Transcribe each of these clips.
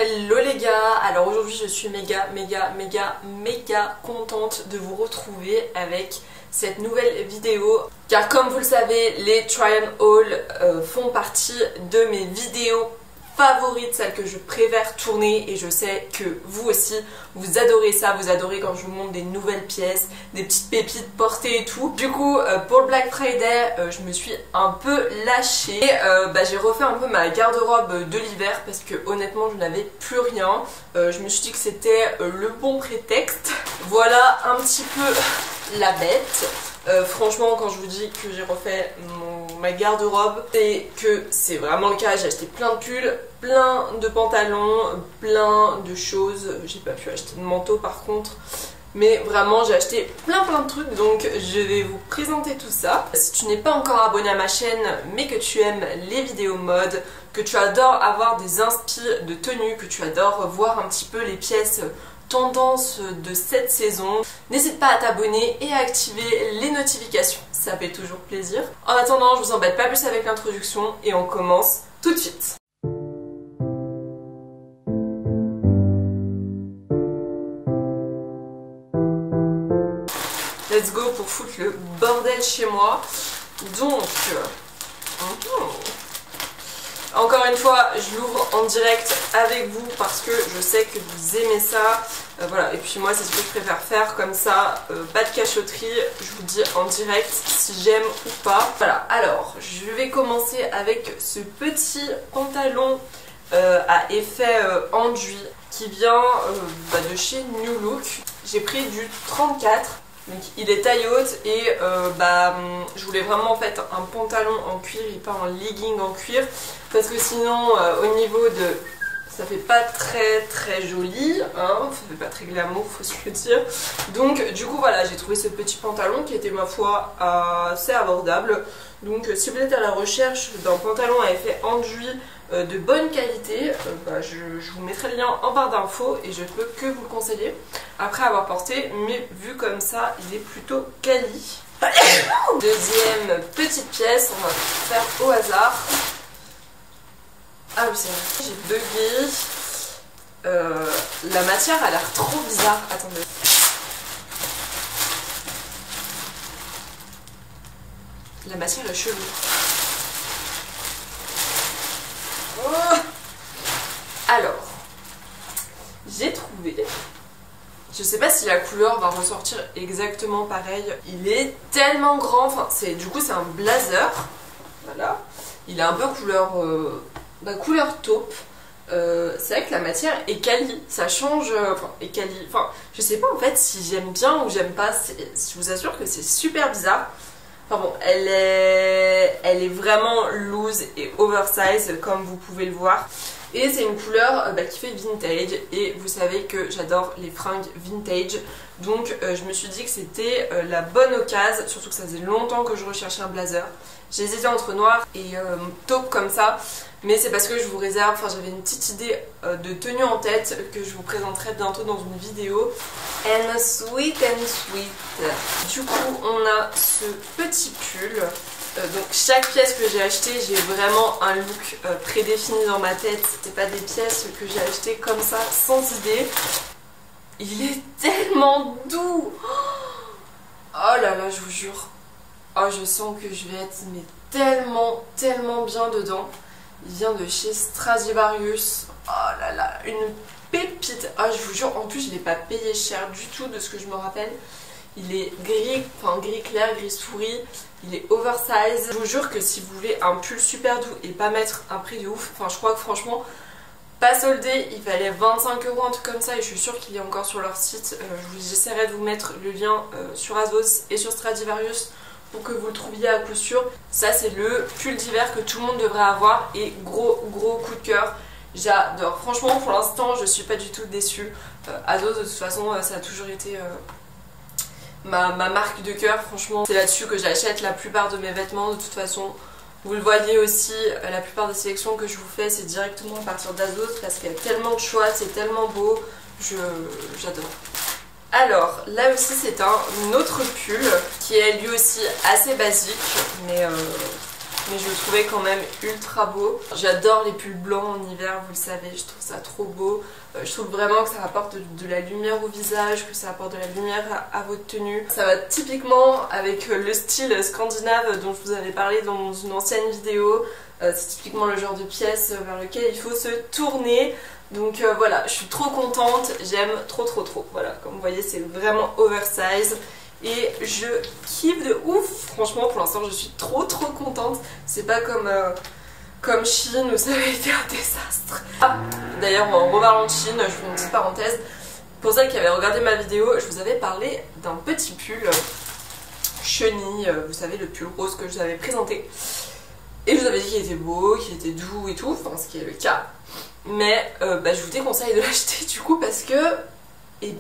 Hello les gars, alors aujourd'hui je suis méga contente de vous retrouver avec cette nouvelle vidéo car comme vous le savez, les try and haul font partie de mes vidéos favorites, celles que je préfère tourner, et je sais que vous aussi vous adorez ça, vous adorez quand je vous montre des nouvelles pièces, des petites pépites portées et tout. Du coup pour le Black Friday je me suis un peu lâchée, j'ai refait un peu ma garde-robe de l'hiver parce que honnêtement je n'avais plus rien. Je me suis dit que c'était le bon prétexte. Voilà un petit peu la bête. Franchement quand je vous dis que j'ai refait ma garde-robe, c'est que c'est vraiment le cas. J'ai acheté plein de pulls, plein de pantalons, plein de choses. J'ai pas pu acheter de manteau par contre, mais vraiment j'ai acheté plein de trucs, donc je vais vous présenter tout ça. Si tu n'es pas encore abonné à ma chaîne mais que tu aimes les vidéos mode, que tu adores avoir des inspi de tenue, que tu adores voir un petit peu les pièces tendance de cette saison, n'hésite pas à t'abonner et à activer les notifications, ça fait toujours plaisir. En attendant, je vous embête pas plus avec l'introduction et on commence tout de suite. Let's go pour foutre le bordel chez moi. Donc, encore une fois, je l'ouvre en direct avec vous parce que je sais que vous aimez ça. Voilà, et puis moi c'est ce que je préfère faire, comme ça, pas de cachotterie, je vous dis en direct si j'aime ou pas. Voilà, alors je vais commencer avec ce petit pantalon à effet enduit qui vient de chez New Look. J'ai pris du 34. Donc il est taille haute et je voulais vraiment en fait un pantalon en cuir et pas un legging en cuir parce que sinon au niveau de... ça fait pas très joli, hein, ça fait pas très glamour, faut se le dire. Donc du coup voilà, j'ai trouvé ce petit pantalon qui était ma foi assez abordable. Donc si vous êtes à la recherche d'un pantalon à effet enduit de bonne qualité, je vous mettrai le lien en barre d'infos et je peux que vous le conseiller après avoir porté, mais vu comme ça il est plutôt quali. Deuxième petite pièce, on va faire au hasard. Ah oui c'est vrai, j'ai bugué. La matière a l'air trop bizarre, attendez. La matière est chelou. Oh. Alors, j'ai trouvé, je sais pas si la couleur va ressortir exactement pareil, il est tellement grand, enfin du coup c'est un blazer, voilà, il est un peu couleur, couleur taupe. C'est vrai que la matière est quali, ça change, est quali, je sais pas en fait si j'aime bien ou j'aime pas, je vous assure que c'est super bizarre. Enfin bon, elle est vraiment loose et oversize comme vous pouvez le voir. Et c'est une couleur qui fait vintage et vous savez que j'adore les fringues vintage. Donc je me suis dit que c'était la bonne occasion, surtout que ça faisait longtemps que je recherchais un blazer. J'hésitais entre noir et taupe comme ça, mais c'est parce que je vous réserve, j'avais une petite idée de tenue en tête que je vous présenterai bientôt dans une vidéo. And sweet. Du coup on a ce petit pull. Donc chaque pièce que j'ai achetée, j'ai vraiment un look prédéfini dans ma tête. C'est pas des pièces que j'ai achetées comme ça sans idée. Il est tellement doux. Oh là là, je vous jure. Oh, je sens que je vais être tellement bien dedans. Il vient de chez Stradivarius. Oh là là, une pépite. Oh, je vous jure, en plus je l'ai pas payé cher du tout de ce que je me rappelle. Il est gris, gris clair, gris souris. Il est oversize. Je vous jure que si vous voulez un pull super doux et pas mettre un prix de ouf, je crois que franchement, pas soldé, il valait 25 €, un truc comme ça, et je suis sûre qu'il est encore sur leur site. J'essaierai de vous mettre le lien sur Azos et sur Stradivarius pour que vous le trouviez à coup sûr. Ça c'est le pull d'hiver que tout le monde devrait avoir et gros coup de cœur. J'adore. Franchement pour l'instant je suis pas du tout déçue. Azos de toute façon ça a toujours été ma marque de cœur. Franchement c'est là-dessus que j'achète la plupart de mes vêtements de toute façon. Vous le voyez aussi, la plupart des sélections que je vous fais c'est directement à partir d'Azos parce qu'il y a tellement de choix, c'est tellement beau. J'adore. Alors là aussi c'est un autre pull qui est lui aussi assez basique mais mais je le trouvais quand même ultra beau. J'adore les pulls blancs en hiver, vous le savez, je trouve ça trop beau. Je trouve vraiment que ça apporte de la lumière au visage, que ça apporte de la lumière à votre tenue. Ça va typiquement avec le style scandinave dont je vous avais parlé dans une ancienne vidéo. C'est typiquement le genre de pièce vers lequel il faut se tourner. Donc voilà, je suis trop contente, j'aime trop. Voilà, comme vous voyez, c'est vraiment oversize. Et je kiffe de ouf. Franchement, pour l'instant, je suis trop contente. C'est pas comme Shein où ça avait été un désastre. Ah, d'ailleurs, en reparlant de Shein, je fais une petite parenthèse. Pour celles qui avaient regardé ma vidéo, je vous avais parlé d'un petit pull chenille, vous savez, le pull rose que je vous avais présenté. Et je vous avais dit qu'il était beau, qu'il était doux et tout, enfin ce qui est le cas. Mais je vous déconseille de l'acheter du coup parce que,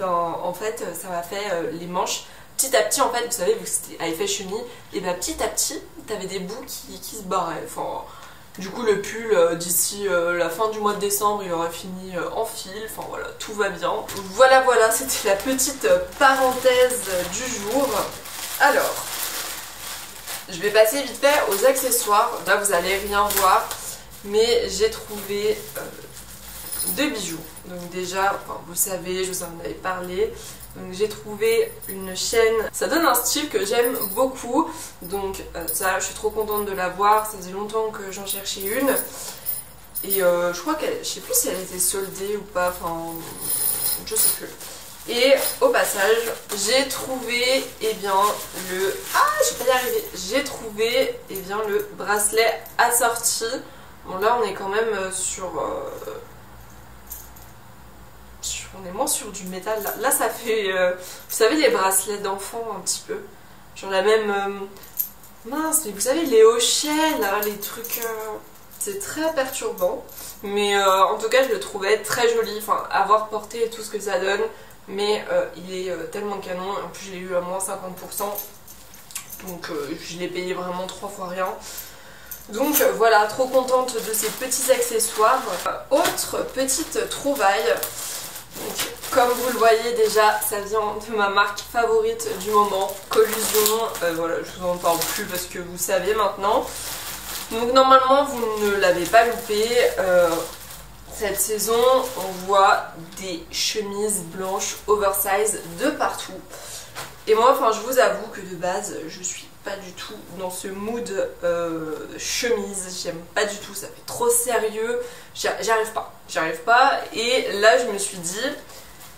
en fait, ça m'a fait les manches. Petit à petit, en fait, vous savez, vu que c'était à effet chenille, et petit à petit, t'avais des bouts qui se barraient. Enfin, du coup, le pull, d'ici la fin du mois de décembre, il aurait fini en fil. Enfin voilà, tout va bien. Voilà, c'était la petite parenthèse du jour. Alors, je vais passer vite fait aux accessoires. Là, vous allez rien voir, mais j'ai trouvé deux bijoux. Donc déjà, vous savez, je vous en avais parlé. Donc j'ai trouvé une chaîne, ça donne un style que j'aime beaucoup. Donc ça, je suis trop contente de l'avoir. Ça faisait longtemps que j'en cherchais une. Et je crois qu'elle, je sais plus si elle était soldée ou pas, enfin, je sais plus. Et au passage, j'ai trouvé, le... Ah, je vais pas y arriver. J'ai trouvé, le bracelet assorti. Bon, là, on est quand même sur... On est moins sur du métal. Là ça fait... vous savez, les bracelets d'enfants, un petit peu. Genre la même... mince, mais vous savez, les hochets, là, les trucs... C'est très perturbant. Mais en tout cas, je le trouvais très joli. Enfin, à voir porté et tout ce que ça donne. Mais il est tellement canon. En plus, je l'ai eu à moins 50%. Donc, je l'ai payé vraiment 3 fois rien. Donc voilà, trop contente de ces petits accessoires. Autre petite trouvaille. Donc, comme vous le voyez déjà, ça vient de ma marque favorite du moment, Collusion. Voilà, je vous en parle plus parce que vous savez maintenant. Donc normalement, vous ne l'avez pas loupé. Cette saison, on voit des chemises blanches oversize de partout. Et moi, je vous avoue que de base, je suis pas du tout dans ce mood chemise. J'aime pas du tout, ça fait trop sérieux. J'arrive pas. Et là, je me suis dit,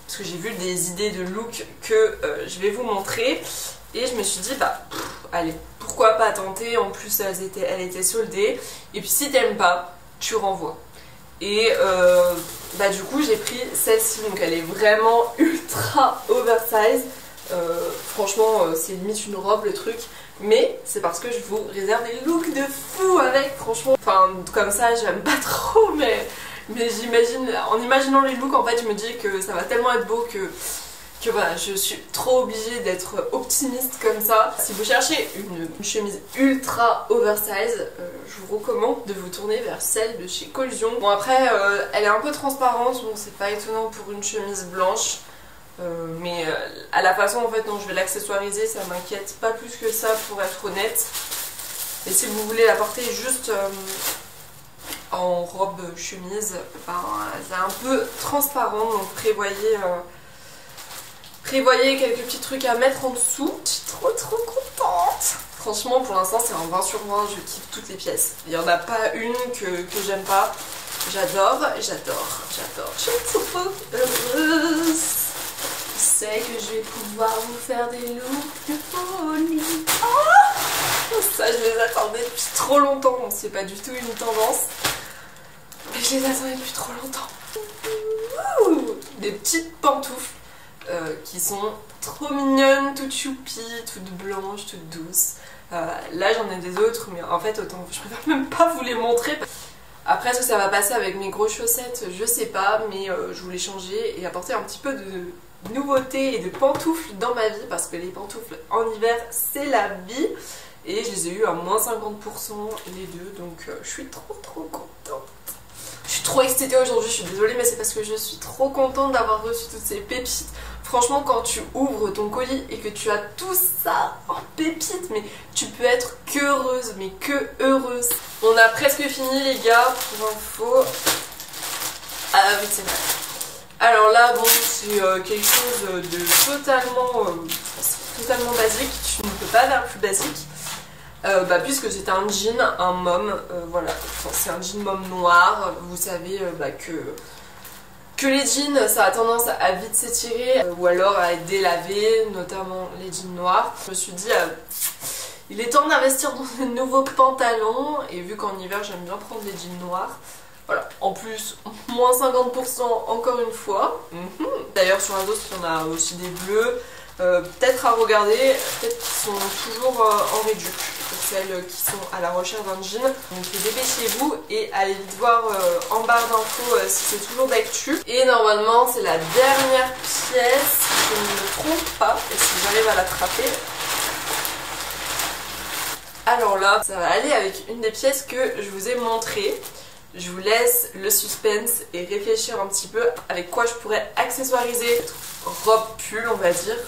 parce que j'ai vu des idées de look que je vais vous montrer, et je me suis dit, allez, pourquoi pas tenter. En plus, elle était soldée. Et puis, si t'aimes pas, tu renvoies. Et du coup, j'ai pris celle-ci. Donc, elle est vraiment ultra oversize. Franchement, c'est limite une robe le truc. Mais c'est parce que je vous réserve des looks de fou avec, franchement. Enfin, comme ça, j'aime pas trop, mais j'imagine, en imaginant les looks, en fait, je me dis que ça va tellement être beau que voilà, je suis trop obligée d'être optimiste comme ça. Si vous cherchez une chemise ultra oversize, je vous recommande de vous tourner vers celle de chez Collusion. Bon, après, elle est un peu transparente, donc c'est pas étonnant pour une chemise blanche. Mais à la façon en fait dont je vais l'accessoiriser, ça m'inquiète pas plus que ça pour être honnête. Et si vous voulez la porter juste en robe chemise, c'est un peu transparent, donc prévoyez quelques petits trucs à mettre en dessous. Je suis trop contente. Franchement, pour l'instant c'est un 20 sur 20, je kiffe toutes les pièces. Il n'y en a pas une que j'aime pas. J'adore. Je suis trop heureuse. Je sais que je vais pouvoir vous faire des looks de folie. Ça, je les attendais depuis trop longtemps. Bon, c'est pas du tout une tendance, mais je les attendais depuis trop longtemps. Des petites pantoufles qui sont trop mignonnes, toutes choupies, toutes blanches, toutes douces. Là, j'en ai des autres, mais en fait, autant je préfère même pas vous les montrer. Après, est-ce que ça va passer avec mes grosses chaussettes? Je sais pas, mais je voulais changer et apporter un petit peu de nouveautés et de pantoufles dans ma vie, parce que les pantoufles en hiver c'est la vie, et je les ai eu à moins 50% les deux, donc je suis trop contente. Je suis trop excitée aujourd'hui, je suis désolée, mais c'est parce que je suis trop contente d'avoir reçu toutes ces pépites. Franchement, quand tu ouvres ton colis et que tu as tout ça en pépites, mais tu peux être que heureuse, mais que heureuse. On a presque fini les gars, pour info. Ah oui, c'est vrai. Alors là, bon, c'est quelque chose de totalement basique. Tu ne peux pas faire plus basique. Puisque c'est un jean, un mom, voilà, enfin, c'est un jean mom noir. Vous savez que les jeans, ça a tendance à vite s'étirer ou alors à être délavé, notamment les jeans noirs. Je me suis dit, il est temps d'investir dans de nouveaux pantalons et vu qu'en hiver j'aime bien prendre des jeans noirs. Voilà, en plus, moins 50% encore une fois. D'ailleurs sur Asos, on a aussi des bleus. Peut-être à regarder, peut-être qu'ils sont toujours en réduc pour celles qui sont à la recherche d'un jean. Donc dépêchez-vous et allez vite voir en barre d'infos si c'est toujours d'actu. Et normalement c'est la dernière pièce, si je ne me trompe pas, et si j'arrive à l'attraper. Alors là, ça va aller avec une des pièces que je vous ai montrées. Je vous laisse le suspense et réfléchir un petit peu avec quoi je pourrais accessoiriser cette robe pull, on va dire.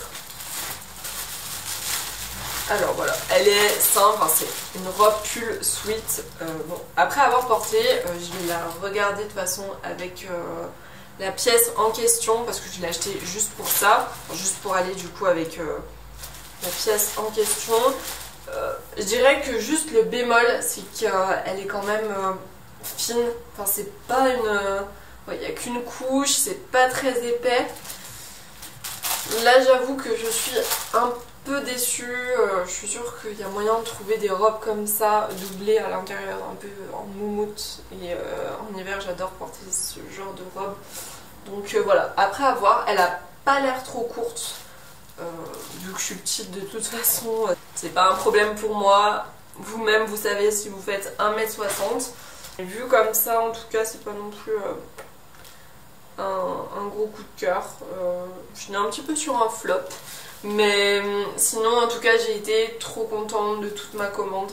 Alors voilà, elle est simple, enfin, c'est une robe pull sweat. Bon, après avoir porté, je vais la regarder de toute façon avec la pièce en question parce que je l'ai achetée juste pour ça, juste pour aller du coup avec la pièce en question. Je dirais que juste le bémol, c'est qu'elle est quand même fine. Enfin, c'est pas une... Il n'y a qu'une couche, c'est pas très épais. Là, j'avoue que je suis un peu déçue. Je suis sûre qu'il y a moyen de trouver des robes comme ça, doublées à l'intérieur, un peu en moumoute. Et en hiver, j'adore porter ce genre de robe. Donc voilà, après avoir, elle a pas l'air trop courte. Vu que je suis petite de toute façon, c'est pas un problème pour moi. Vous-même, vous savez si vous faites 1m60. Et vu comme ça, en tout cas, c'est pas non plus un gros coup de cœur. Je suis un petit peu sur un flop. Mais sinon, en tout cas, j'ai été trop contente de toute ma commande.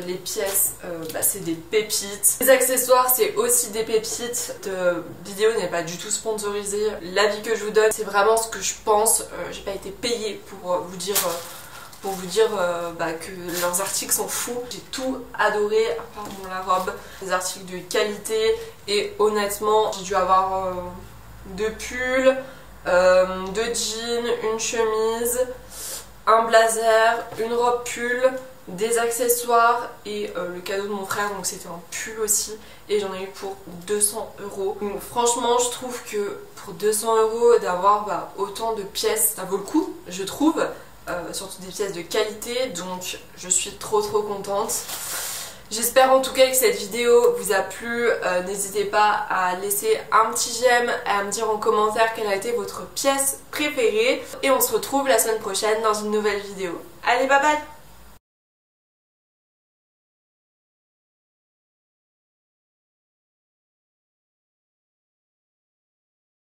Les pièces, c'est des pépites. Les accessoires, c'est aussi des pépites. Cette vidéo n'est pas du tout sponsorisée. L'avis que je vous donne, c'est vraiment ce que je pense. J'ai pas été payée pour vous dire que leurs articles sont fous. J'ai tout adoré, à part la robe. Des articles de qualité et honnêtement, j'ai dû avoir 2 pulls, 2 jeans, une chemise, un blazer, une robe pull, des accessoires et le cadeau de mon frère, donc c'était un pull aussi et j'en ai eu pour 200 €. Donc franchement, je trouve que pour 200 € d'avoir autant de pièces, ça vaut le coup, je trouve. Surtout des pièces de qualité, donc je suis trop contente. J'espère en tout cas que cette vidéo vous a plu. N'hésitez pas à laisser un petit j'aime, à me dire en commentaire quelle a été votre pièce préférée. Et on se retrouve la semaine prochaine dans une nouvelle vidéo. Allez, bye bye!